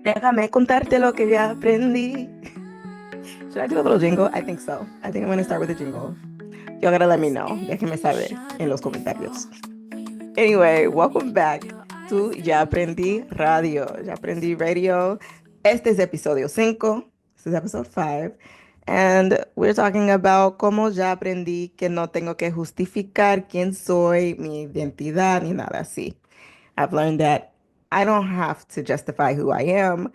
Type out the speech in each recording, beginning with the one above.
Déjame contarte lo que ya aprendí. Should I do a little jingle? I think so. I think I'm going to start with a jingle. Y'all gotta let me know. Déjenme saber en los comentarios. Anyway, welcome back to Yaprendí Radio. Yaprendí Radio. Este es episodio 5. This is episode 5. And we're talking about cómo ya aprendí que no tengo que justificar quién soy, mi identidad, ni nada así. I've learned that I don't have to justify who I am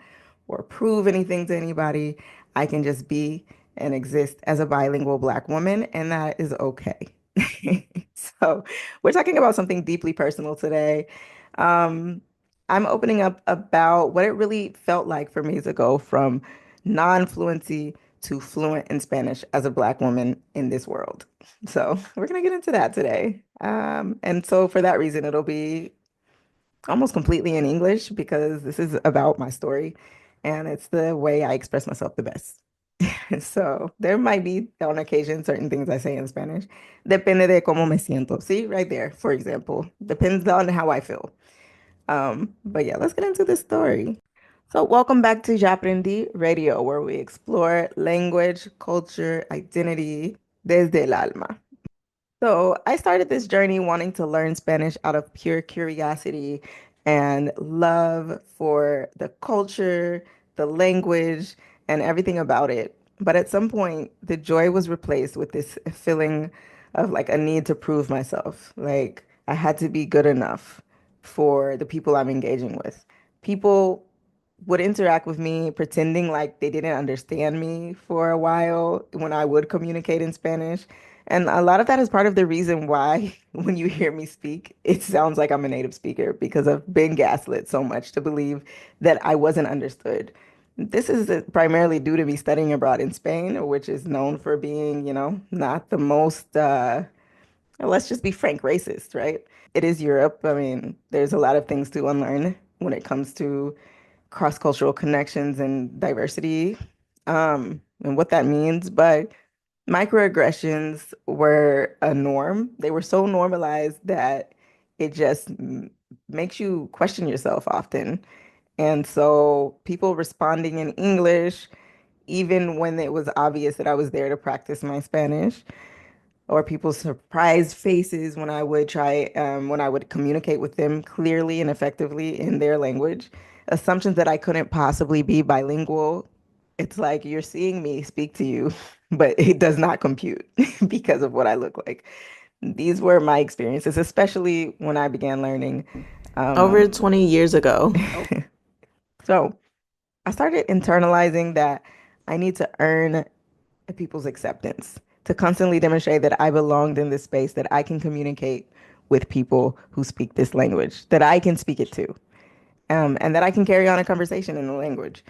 or prove anything to anybody. I can just be and exist as a bilingual Black woman, and that is okay. So, we're talking about something deeply personal today. Um, I'm opening up about what it really felt like for me to go from non-fluency to fluent in Spanish as a Black woman in this world. So, we're going to get into that today. And so, for that reason, it'll be almost completely in English because this is about my story and it's the way I express myself the best. So there might be on occasion certain things I say in Spanish. Depende de cómo me siento. See, right there, for example. Depends on how I feel. But yeah, let's get into this story. So welcome back to Yaprendí Radio, where we explore language, culture, identity desde el alma. So I started this journey wanting to learn Spanish out of pure curiosity and love for the culture, the language, and everything about it. But at some point, the joy was replaced with this feeling of like a need to prove myself. Like I had to be good enough for the people I'm engaging with. People would interact with me pretending like they didn't understand me for a while when I would communicate in Spanish. And a lot of that is part of the reason why, when you hear me speak, it sounds like I'm a native speaker because I've been gaslit so much to believe that I wasn't understood. This is primarily due to me studying abroad in Spain, which is known for being, not the most, let's just be frank, racist, right? It is Europe. I mean, there's a lot of things to unlearn when it comes to cross-cultural connections and diversity, and what that means. But microaggressions were a norm. They were so normalized that it just makes you question yourself often. And so people responding in English, even when it was obvious that I was there to practice my Spanish, or people's surprised faces when I would communicate with them clearly and effectively in their language, assumptions that I couldn't possibly be bilingual. It's like you're seeing me speak to you, but it does not compute because of what I look like. These were my experiences, especially when I began learning over 20 years ago. So I started internalizing that I need to earn people's acceptance, to constantly demonstrate that I belonged in this space, that I can communicate with people who speak this language, that I can speak it too, and that I can carry on a conversation in the language.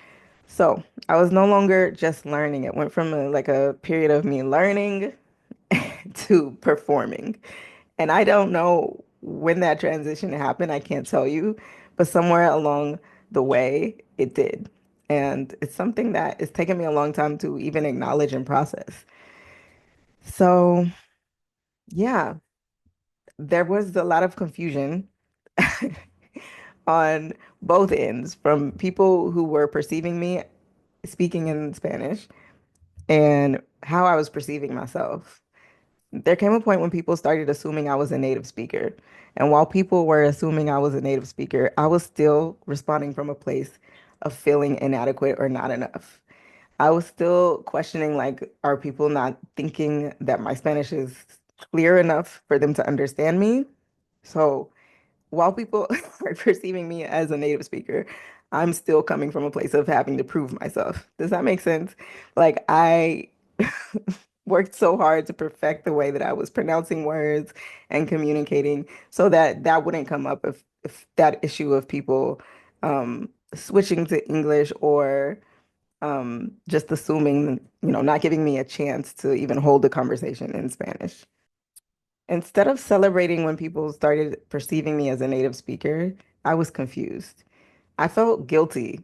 So I was no longer just learning. It went from like a period of me learning to performing. And I don't know when that transition happened. I can't tell you, but somewhere along the way, it did. And it's something that it's taken me a long time to even acknowledge and process. So, yeah, there was a lot of confusion on both ends from people who were perceiving me speaking in Spanish and how I was perceiving myself. There came a point when people started assuming I was a native speaker. And while people were assuming I was a native speaker, I was still responding from a place of feeling inadequate or not enough. I was still questioning, like, are people not thinking that my Spanish is clear enough for them to understand me? So while people are perceiving me as a native speaker, I'm still coming from a place of having to prove myself. Does that make sense? Like, I worked so hard to perfect the way that I was pronouncing words and communicating so that that wouldn't come up if that issue of people switching to English or just assuming, not giving me a chance to even hold a conversation in Spanish. Instead of celebrating when people started perceiving me as a native speaker, I was confused. I felt guilty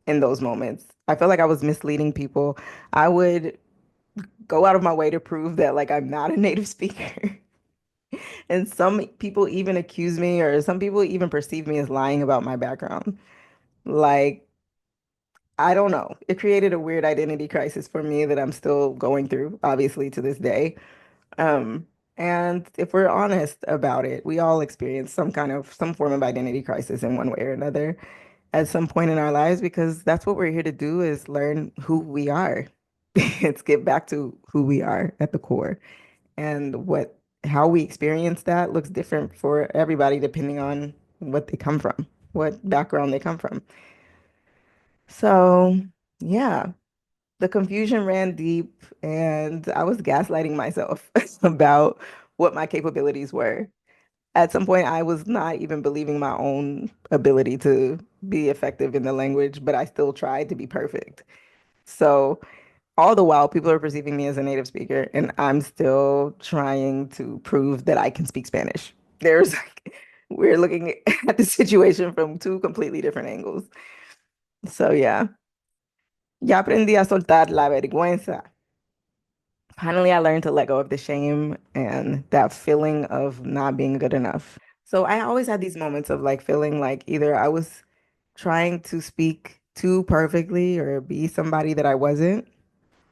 in those moments. I felt like I was misleading people. I would go out of my way to prove that like I'm not a native speaker. And some people even accuse me or some people even perceive me as lying about my background. Like I don't know. It created a weird identity crisis for me that I'm still going through, obviously, to this day. Um, and if we're honest about it, we all experience some form of identity crisis in one way or another at some point in our lives because that's what we're here to do is learn who we are. It's get back to who we are at the core. And what how we experience that looks different for everybody depending on what they come from, what background they come from. So, yeah, the confusion ran deep and I was gaslighting myself about what my capabilities were. At some point, I was not even believing my own ability to be effective in the language, but I still tried to be perfect. So, all the while, people are perceiving me as a native speaker, and I'm still trying to prove that I can speak Spanish. There's we're looking at the situation from two completely different angles. So, yeah, ya aprendí a soltar la vergüenza. Finally, I learned to let go of the shame and that feeling of not being good enough. So I always had these moments of like feeling like either I was trying to speak too perfectly or be somebody that I wasn't,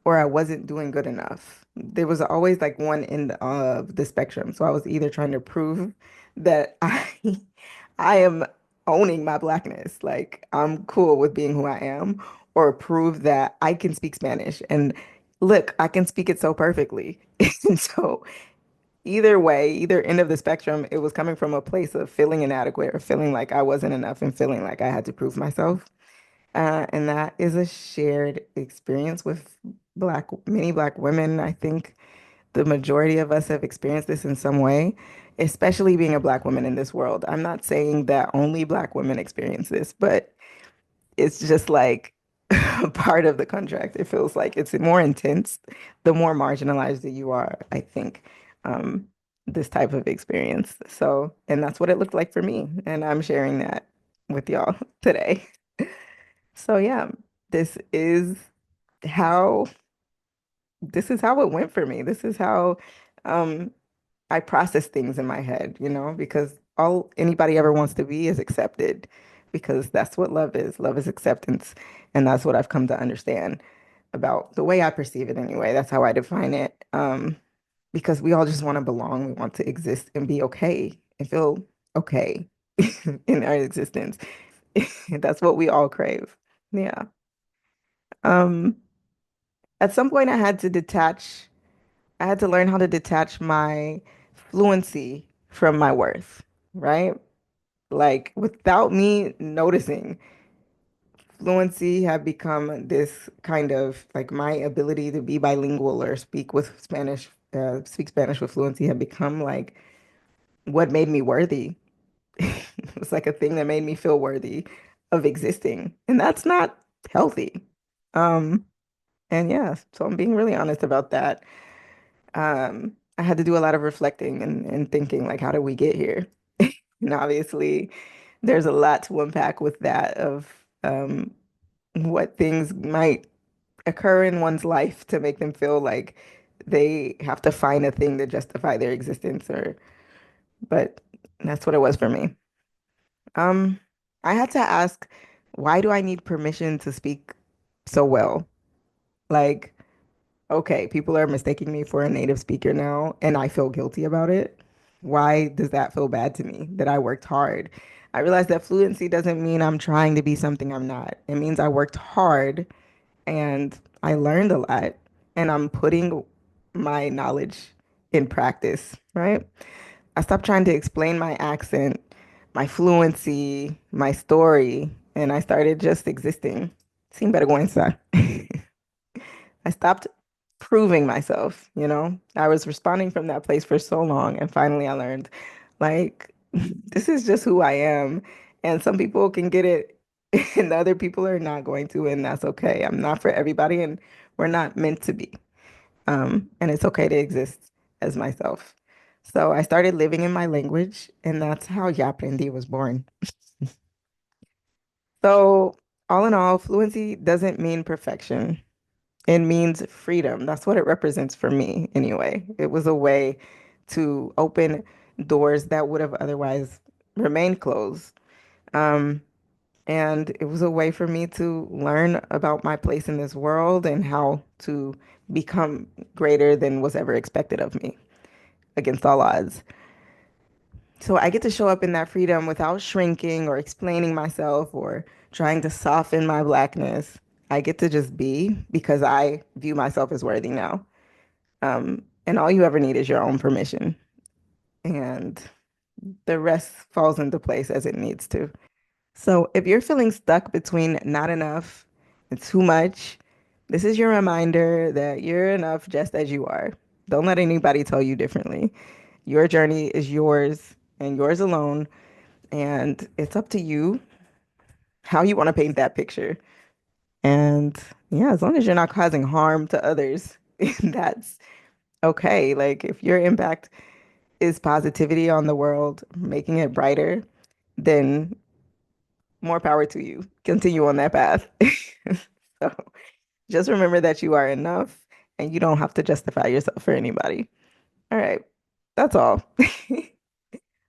or I wasn't doing good enough. There was always like one end of the spectrum. So I was either trying to prove that I am owning my blackness, like I'm cool with being who I am, or prove that I can speak Spanish. And look, I can speak it so perfectly. And so either way, either end of the spectrum, it was coming from a place of feeling inadequate or feeling like I wasn't enough and feeling like I had to prove myself. And that is a shared experience with many Black women. I think the majority of us have experienced this in some way, especially being a Black woman in this world. I'm not saying that only Black women experience this, but it's just like part of the contract. It feels like it's more intense the more marginalized that you are, I think, um, this type of experience. So, and that's what it looked like for me. And I'm sharing that with y'all today. So yeah, this is how this is how it went for me. This is how um I process things in my head, because all anybody ever wants to be is accepted because that's what love is. Love is acceptance. And that's what I've come to understand about the way I perceive it anyway. That's how I define it. Because we all just want to belong. We want to exist and be okay and feel okay in our existence. That's what we all crave. Yeah. Um, at some point I had to learn how to detach my fluency from my worth, right? Like without me noticing, fluency had become this kind of like my ability to be bilingual or speak Spanish with fluency had become like what made me worthy. It was like a thing that made me feel worthy of existing. And that's not healthy. Um, and yeah, so I'm being really honest about that. I had to do a lot of reflecting and thinking, like, how did we get here? And obviously, there's a lot to unpack with that of what things might occur in one's life to make them feel like they have to find a thing to justify their existence, but that's what it was for me. Um, I had to ask, why do I need permission to speak so well? Like, okay, people are mistaking me for a native speaker now, and I feel guilty about it. Why does that feel bad to me that I worked hard? I realized that fluency doesn't mean I'm trying to be something I'm not. It means I worked hard and I learned a lot, and I'm putting my knowledge in practice, right? I stopped trying to explain my accent, my fluency, my story, and I started just existing. Sin vergüenza. I stopped proving myself, you know? I was responding from that place for so long, and finally I learned, like, this is just who I am. And some people can get it, and other people are not going to, and that's okay. I'm not for everybody, and we're not meant to be. And it's okay to exist as myself. So I started living in my language, and that's how Yaprendí was born. So, all in all, fluency doesn't mean perfection. It means freedom. That's what it represents for me, anyway. It was a way to open doors that would have otherwise remained closed. Um, And it was a way for me to learn about my place in this world and how to become greater than was ever expected of me against all odds. So I get to show up in that freedom without shrinking or explaining myself or trying to soften my blackness. I get to just be because I view myself as worthy now. And all you ever need is your own permission. And the rest falls into place as it needs to. So if you're feeling stuck between not enough and too much, this is your reminder that you're enough just as you are. Don't let anybody tell you differently. Your journey is yours and yours alone. And it's up to you how you want to paint that picture. And yeah, as long as you're not causing harm to others, that's okay. Like if your impact is positivity on the world, making it brighter, then more power to you. Continue on that path. So just remember that you are enough and you don't have to justify yourself for anybody. All right. That's all.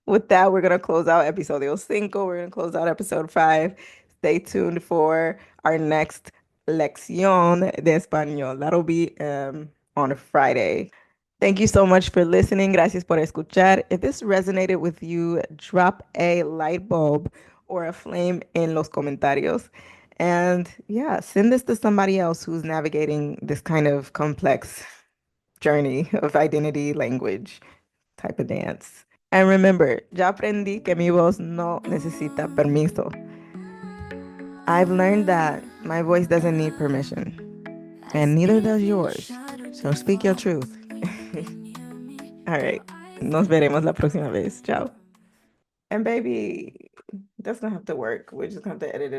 With that, we're going to close out episodio 5. We're going to close out episode 5. Stay tuned for our next lección de español. That'll be on Friday. Thank you so much for listening. Gracias por escuchar. If this resonated with you, drop a light bulb or a flame in los comentarios. And yeah, send this to somebody else who's navigating this kind of complex journey of identity, language, type of dance. And remember, ya aprendí que mi voz no necesita permiso. I've learned that my voice doesn't need permission, and neither does yours. So speak your truth. All right. Nos veremos la próxima vez. Ciao. And baby, that's gonna have to work. We're just gonna have to edit it